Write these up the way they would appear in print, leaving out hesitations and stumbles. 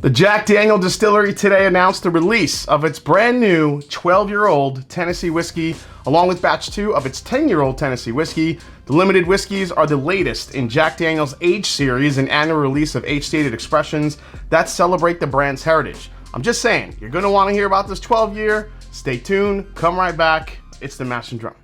The Jack Daniel Distillery today announced the release of its brand new 12-year-old Tennessee whiskey, along with batch 2 of its 10-year-old Tennessee whiskey. The limited whiskeys are the latest in Jack Daniel's Age series, an annual release of age-stated expressions that celebrate the brand's heritage. I'm just saying, you're gonna wanna hear about this 12-year. Stay tuned, come right back. It's the Mash and Drum.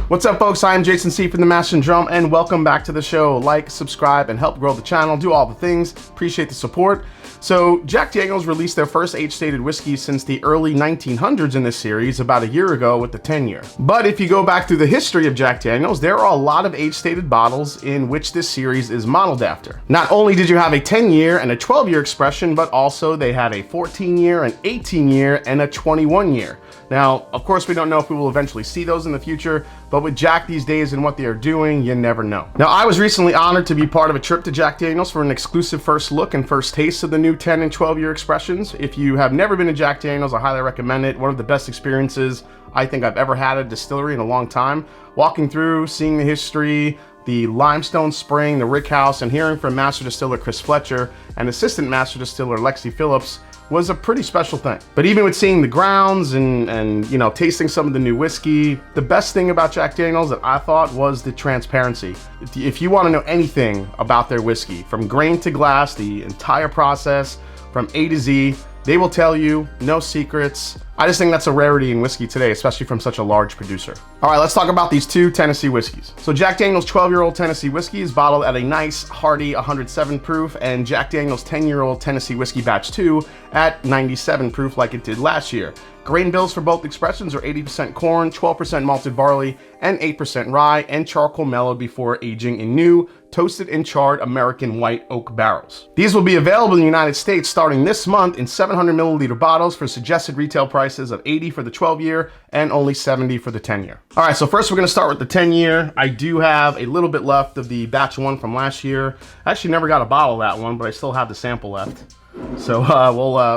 What's up, folks? I'm Jason C from the Mash and Drum, and welcome back to the show. Like, subscribe, and help grow the channel. Do all the things. Appreciate the support. So, Jack Daniel's released their first age-stated whiskey since the early 1900s in this series, about a year ago with the 10-year. But if you go back through the history of Jack Daniel's, there are a lot of age-stated bottles in which this series is modeled after. Not only did you have a 10-year and a 12-year expression, but also they had a 14-year, an 18-year, and a 21-year. Now, of course, we don't know if we will eventually see those in the future, but with Jack these days and what they are doing, you never know. Now, I was recently honored to be part of a trip to Jack Daniel's for an exclusive first look and first taste of the new 10 and 12-year expressions. If you have never been to Jack Daniel's, I highly recommend it. One of the best experiences I think I've ever had at a distillery in a long time. Walking through, seeing the history, the limestone spring, the rick house, and hearing from Master Distiller Chris Fletcher and Assistant Master Distiller Lexi Phillips was a pretty special thing. But even with seeing the grounds and you know, tasting some of the new whiskey, the best thing about Jack Daniel's that I thought was the transparency. If you want to know anything about their whiskey, from grain to glass, the entire process from A to Z, they will tell you, no secrets. I just think that's a rarity in whiskey today, especially from such a large producer. All right, let's talk about these two Tennessee whiskeys. So Jack Daniel's 12-year-old Tennessee whiskey is bottled at a nice, hearty 107 proof, and Jack Daniel's 10-year-old Tennessee whiskey batch 2 at 97 proof like it did last year. Grain bills for both expressions are 80% corn, 12% malted barley, and 8% rye, and charcoal mellowed before aging in new, toasted and charred American white oak barrels. These will be available in the United States starting this month in 700 milliliter bottles for suggested retail prices of $80 for the 12-year and only $70 for the 10-year. All right, so first we're gonna start with the 10-year. I do have a little bit left of the batch 1 from last year. I actually never got a bottle of that one, but I still have the sample left. So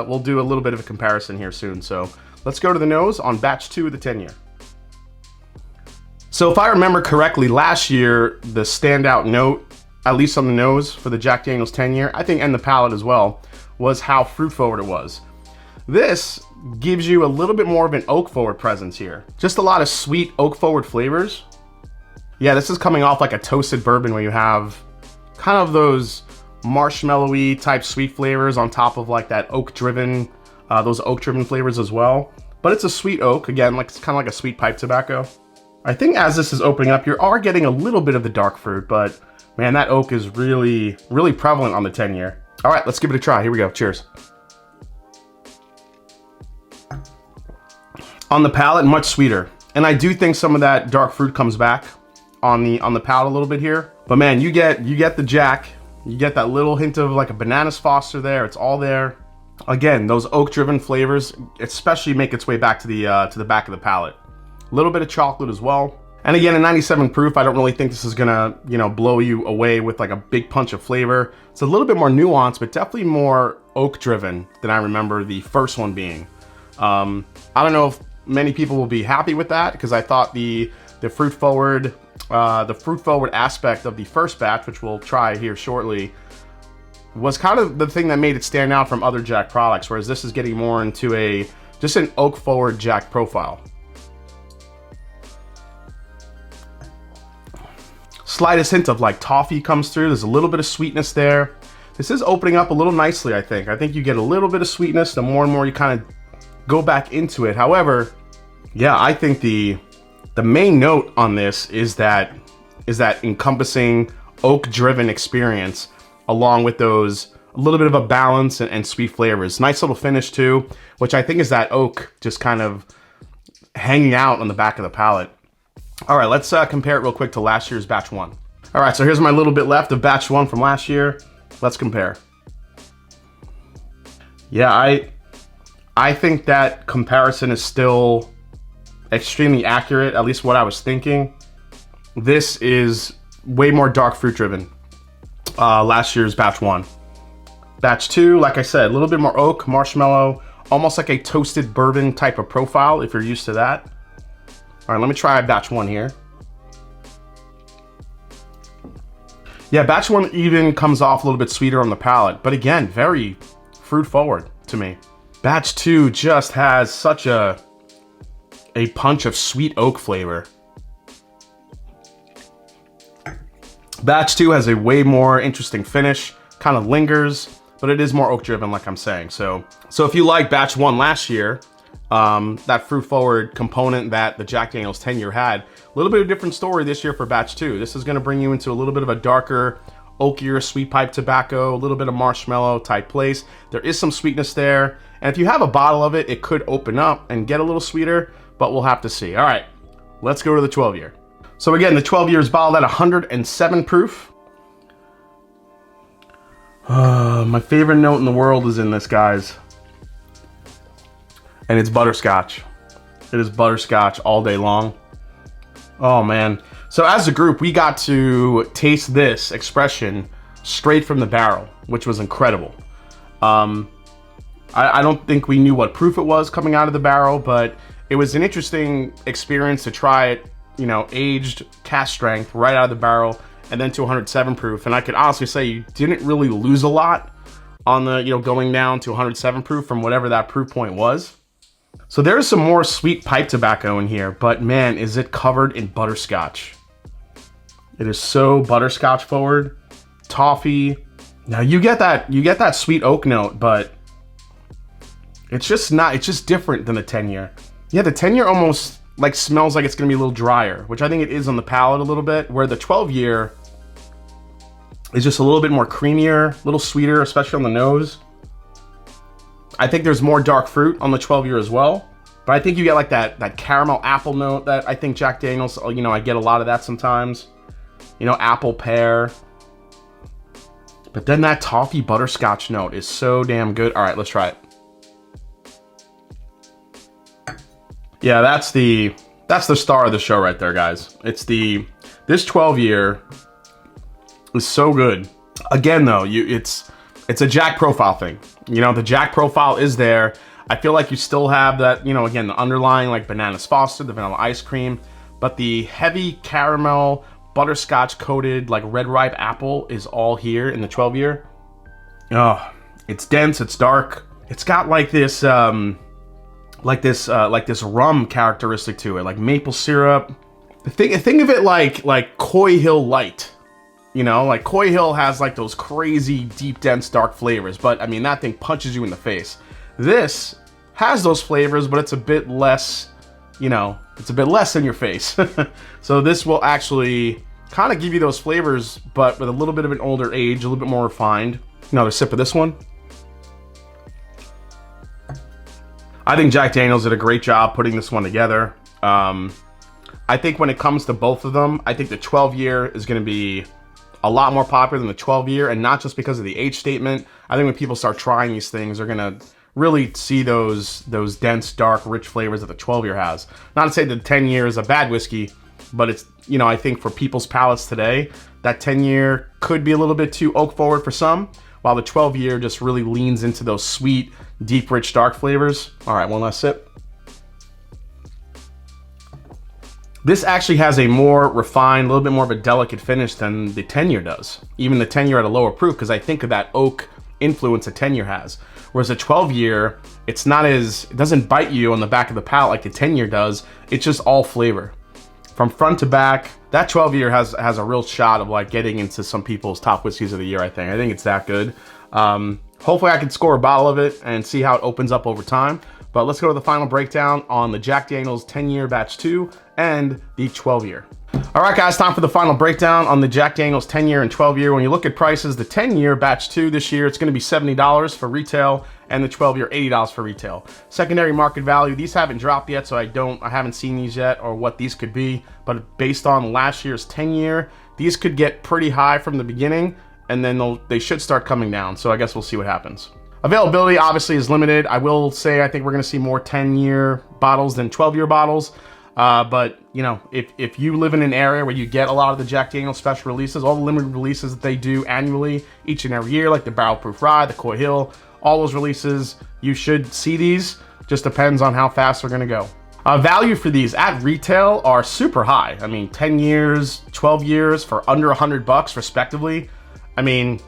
we'll do a little bit of a comparison here soon. So let's go to the nose on batch 2 of the 10-year. So if I remember correctly, last year, the standout note, at least on the nose for the Jack Daniel's 10-year, I think, and the palate as well, was how fruit forward it was. This gives you a little bit more of an oak forward presence here. Just a lot of sweet oak forward flavors. Yeah, this is coming off like a toasted bourbon where you have kind of those marshmallowy type sweet flavors on top of like that oak driven, those oak driven flavors as well. But it's a sweet oak, again, like it's kind of like a sweet pipe tobacco. I think as this is opening up, you are getting a little bit of the dark fruit, but man, that oak is really, really prevalent on the 10-year. All right, let's give it a try. Here we go. Cheers. On the palate, much sweeter. And I do think some of that dark fruit comes back on the palate a little bit here. But man, you get the Jack, you get that little hint of like a bananas foster there. It's all there. Again, those oak-driven flavors especially make its way back to the back of the palate. A little bit of chocolate as well. And again, at 97 proof, I don't really think this is gonna, you know, blow you away with like a big punch of flavor. It's a little bit more nuanced, but definitely more oak-driven than I remember the first one being. I don't know if many people will be happy with that, because I thought the fruit forward aspect of the first batch, which we'll try here shortly, was kind of the thing that made it stand out from other Jack products, whereas this is getting more into just an oak forward Jack profile. Slightest hint of like toffee comes through. There's a little bit of sweetness there. This is opening up a little nicely, I think. I think you get a little bit of sweetness the more and more you kind of go back into it. However, yeah, I think the main note on this is that encompassing oak-driven experience, along with those a little bit of a balance and sweet flavors. Nice little finish too, which I think is that oak just kind of hanging out on the back of the palate. All right, let's compare it real quick to last year's batch 1. All right, so here's my little bit left of batch 1 from last year. Let's compare. Yeah, I think that comparison is still extremely accurate, at least what I was thinking. This is way more dark fruit driven. Last year's batch 1. Batch 2, like I said, a little bit more oak, marshmallow, almost like a toasted bourbon type of profile if you're used to that. All right, let me try batch 1 here. Yeah, batch 1 even comes off a little bit sweeter on the palate, but again, very fruit forward to me. Batch 2 just has such a punch of sweet oak flavor. Batch 2 has a way more interesting finish, kind of lingers, but it is more oak driven like I'm saying. So if you like batch 1 last year, that fruit forward component that the Jack Daniel's 10-year had, a little bit of a different story this year for batch 2. This is gonna bring you into a little bit of a darker, oakier sweet pipe tobacco, a little bit of marshmallow type place. There is some sweetness there. And if you have a bottle of it, it could open up and get a little sweeter, but we'll have to see. All right, let's go to the 12-year. So again, the 12-year is bottled at 107 proof. My favorite note in the world is in this, guys. And it's butterscotch. It is butterscotch all day long. Oh man. So as a group, we got to taste this expression straight from the barrel, which was incredible. I don't think we knew what proof it was coming out of the barrel, but it was an interesting experience to try it, you know, aged cask strength right out of the barrel and then to 107 proof. And I could honestly say you didn't really lose a lot on the, you know, going down to 107 proof from whatever that proof point was. So there's some more sweet pipe tobacco in here, but man, is it covered in butterscotch. It is so butterscotch forward, toffee. Now you get that sweet oak note, but it's just different than the 10-year. Yeah, the 10-year almost like smells like it's gonna be a little drier, which I think it is on the palate a little bit, where the 12-year is just a little bit more creamier, a little sweeter, especially on the nose. I think there's more dark fruit on the 12-year as well, but I think you get like that caramel apple note that I think Jack Daniel's, you know, I get a lot of that sometimes. You know, apple pear. But then that toffee butterscotch note is so damn good. All right, let's try it. Yeah, that's the star of the show right there, guys. This 12-year is so good. Again, though, it's a Jack profile thing. You know, the Jack profile is there. I feel like you still have that, you know, again, the underlying like bananas foster, the vanilla ice cream, but the heavy caramel, butterscotch coated like red ripe apple is all here in the 12-year. Oh, it's dense, it's dark. It's got like this rum characteristic to it, like maple syrup. Think of it like Coy Hill Light. You know, like Coy Hill has like those crazy deep, dense, dark flavors, but I mean, that thing punches you in the face. This has those flavors, but it's a bit less, you know, it's a bit less in your face. So this will actually kind of give you those flavors, but with a little bit of an older age, a little bit more refined. Another sip of this one. I think Jack Daniel's did a great job putting this one together. I think when it comes to both of them, I think the 12-year is going to be a lot more popular than the 12-year, and not just because of the age statement. I think when people start trying these things, they're going to really see those dense, dark, rich flavors that the 12-year has. Not to say that the 10-year is a bad whiskey, but it's, you know, I think for people's palates today, that 10-year could be a little bit too oak forward for some, while the 12-year just really leans into those sweet, deep, rich, dark flavors. All right, one last sip. This actually has a more refined, a little bit more of a delicate finish than the 10-year does. Even the 10-year at a lower proof, because I think of that oak influence a 10-year has. Whereas a 12-year, it doesn't bite you on the back of the palate like the 10-year does. It's just all flavor. From front to back, that 12-year has a real shot of like getting into some people's top whiskeys of the year, I think. I think it's that good. Hopefully I can score a bottle of it and see how it opens up over time. But let's go to the final breakdown on the Jack Daniel's 10-year batch 2 and the 12-year. All right, guys, time for the final breakdown on the Jack Daniel's 10-year and 12-year. When you look at prices, the 10-year batch 2 this year, it's going to be $70 for retail, and the 12-year $80 for retail. Secondary market value, these haven't dropped yet, so I haven't seen these yet or what these could be. But based on last year's 10-year, these could get pretty high from the beginning, and then they should start coming down. So I guess we'll see what happens. Availability obviously is limited. I will say I think we're going to see more 10-year bottles than 12-year bottles. But you know, if you live in an area where you get a lot of the Jack Daniel's special releases, all the limited releases that they do annually, each and every year, like the Barrel Proof Rye, the Coy Hill, all those releases, you should see these. Just depends on how fast they're gonna go. Value for these at retail are super high. I mean, 10 years, 12 years for under $100 respectively. I mean,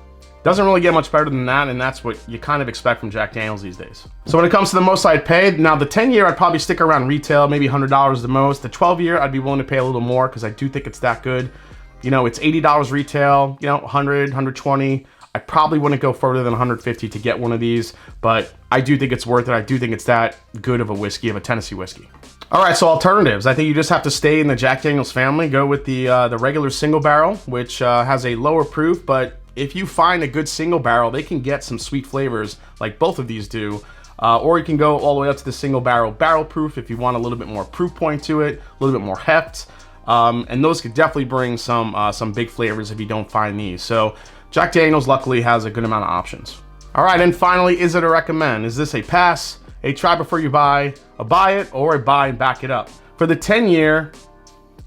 doesn't really get much better than that, and that's what you kind of expect from Jack Daniel's these days. So when it comes to the most I'd pay, now the 10-year I'd probably stick around retail, maybe $100 the most. The 12-year I'd be willing to pay a little more because I do think it's that good. You know, it's $80 retail, you know, 100, 120. I probably wouldn't go further than 150 to get one of these, but I do think it's worth it. I do think it's that good of a whiskey, of a Tennessee whiskey. All right, so alternatives. I think you just have to stay in the Jack Daniel's family. Go with the regular single barrel, which has a lower proof, but if you find a good single barrel, they can get some sweet flavors like both of these do. Or you can go all the way up to the single barrel proof if you want a little bit more proof point to it, a little bit more heft. And those could definitely bring some big flavors if you don't find these. So Jack Daniel's luckily has a good amount of options. All right, and finally, is it a recommend? Is this a pass, a try before you buy, a buy it, or a buy and back it up? For the 10-year,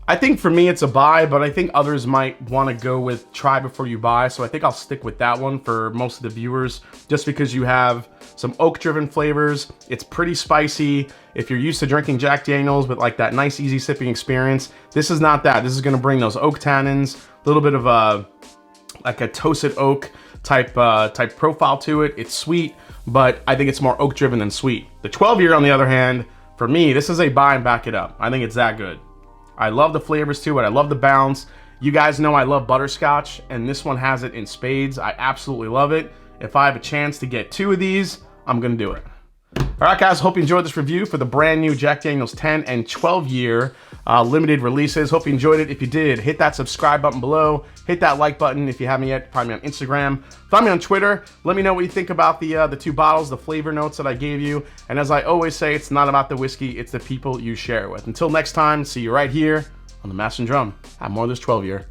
I think for me it's a buy, but I think others might want to go with try before you buy. So I think I'll stick with that one for most of the viewers, just because you have some oak-driven flavors. It's pretty spicy. If you're used to drinking Jack Daniel's with like that nice, easy sipping experience, this is not that. This is going to bring those oak tannins, a little bit of like a toasted oak type profile to it. It's sweet, but I think it's more oak-driven than sweet. The 12-year, on the other hand, for me, this is a buy and back it up. I think it's that good. I love the flavors to it. I love the balance. You guys know I love butterscotch, and this one has it in spades. I absolutely love it. If I have a chance to get 2 of these, I'm gonna do it. All right, guys, hope you enjoyed this review for the brand new Jack Daniel's 10 and 12-year limited releases. Hope you enjoyed it. If you did, hit that subscribe button below. Hit that like button if you haven't yet. Find me on Instagram. Find me on Twitter. Let me know what you think about the 2 bottles, the flavor notes that I gave you. And as I always say, it's not about the whiskey, it's the people you share it with. Until next time, see you right here on the Mash and Drum. Have more of this 12-year.